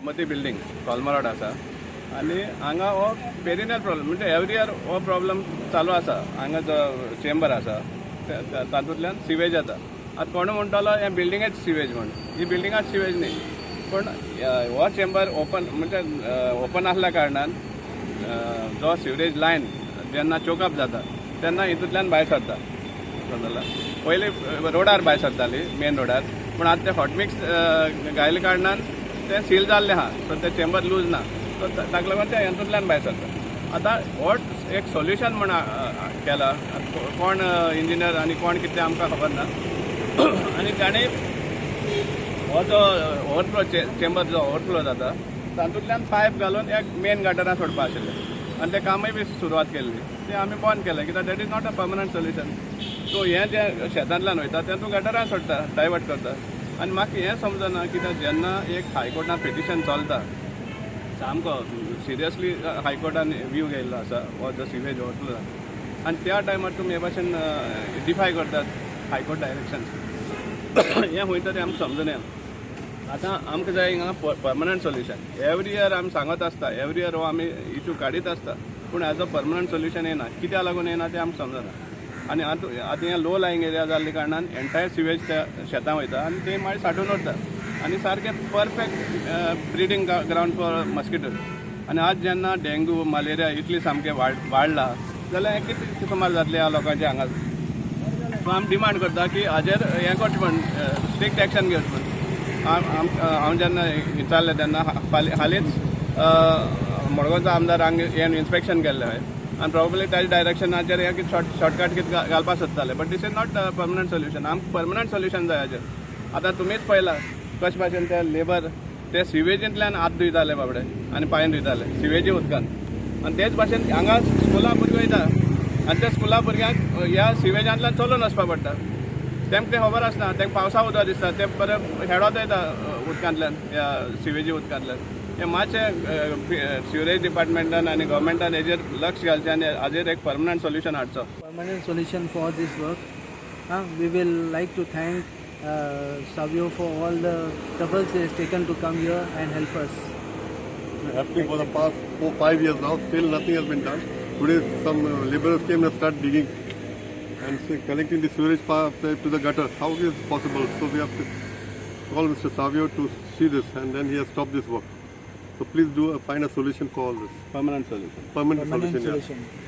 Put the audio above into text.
मती बिल्डिंग कॉलमरोड आसा आनी हांगा हो पेरिनल प्रॉब्लम म्हणजे एवरी इयर हो प्रॉब्लम चालू आसा. हांगा जो चेंबर आसा तातूंतल्यान सिवेज येता. आतां कोण म्हणटालो हे बिल्डिंगेच सिवेज म्हण. ही बिल्डिंगाच सिवेज न्ही, पण हो चेंबर ओपन आसल्या कारणान जो सिवरेज लायन जेन्ना चोकअप जाता तेन्ना हितूंतल्यान भायर सरता. पयलीं रोडार भायर सरताली मेन रोडार, पूण आतां ते हॉटमिक्स घायल्या कारणान ते सील जाल्लें आहा, सो ते चेंबर लूज ना, सो ताका लागून ते हितूंतल्यान भायर सरता. आतां हो एक सोल्युशन म्हण केला. कोण इंजिनियर आनी कोण कितें आमकां खबर ना. आनी ताणें हो जो ओवरफ्लो चेंबर जो ओवरफ्लो जाता तातूंतल्यान पायप घालून एक मेन गटरां सोडपा आशिल्लें आनी ते कामूय बी सुरवात केल्ली. ते आमी बंद केलें कित्याक that is not a permanent solution. So हें जे शेतांतल्यान वयता तेतून गटरां सोडटा, डायवर्ट करता. आनी म्हाका हें समजना कित्याक जेन्ना एक हायकोर्टान पिटिशन चलता सामको सिरियसली हायकोर्टान व्यू घेयल्लो आसा हो जो सिवेज ओवरफ्लो जाता आनी त्या टायमार तुमी हे भाशेन डिफाय करतात हायकोर्ट डायरेक्शन्स. हें खंय तरी आमकां समजून येना. आतां आमकां जाय हिंगा पर्मनंट सोल्युशन. एवरी इयर आमी सांगत आसता, एवरी इयर हो आमी इशू काडीत आसता, पूण एज अ पर्मनंट सोल्युशन येना. कित्याक लागून येना तें आमकां समजना. आनी आतां हें लो लायंग एरिया जाल्ल्या कारणान एंटायर सिवेज त्या शेतां वयता आनी ते मागीर सांठून उरता आनी सारकें perfect breeding ground for mosquitoes. आनी आज जेन्ना डेंगू मलेरिया इतली सामकें वाडला जाल्यार हें कितें सुमार जातलें ह्या लोकांचें हांगा. सो आमी डिमांड करता की हाजेर हें करचें म्हण स्ट्रिक्ट एक्शन घेवचें म्हण. हांव जेन्ना विचारलें तेन्ना हालींच मडगांवचो आमदार हांगा हें इन्स्पेक्शन केल्लें हांवें आनी प्रॉब्ली ताच्या डायरेक्शनाचेर हे कितें शॉर्टकट कितें घालपाक सोदताले, but this is not permanent solution. आमकां पर्मनंट सोल्युशन जाय हाजेर. आतां तुमीच पळयलां कशे भाशेन ते लेबर ते सिवेजींतल्यान हात धुयताले बाबडे आनी पांय धुयताले सिवेजी उदकान. आनी तेच भाशेन हांगा स्कुला भुरगीं वयता आनी त्या स्कुला भुरग्यांक ह्या सिवेजांतल्यान चलून वचपाक पडटा. तेंकां तें खबर आसना, तेंकां पावसा उदक दिसता, ते बरें हेडोत येता उदकांतल्यान ह्या सिवेजी उदकांतल्यान. हें मातशें सिवरेज डिपार्टमेंटान आनी गव्हर्मेंटान हेजेर लक्ष घालचें आनी हाजेर एक पर्मनंट सोल्युशन हाडचो. Permanent solution for this work. We will like to thank Savio for all the troubles he has taken to come here and help us. Happening for the past 4-5 years now, still nothing has been done. Today some laborers came and started digging and connecting the sewage pipe to the gutter. How is this possible? So we have to call Mr. Savio to see this, and then he has stopped this work. So please find a solution for all this. Permanent solution. Permanent solution. Yeah.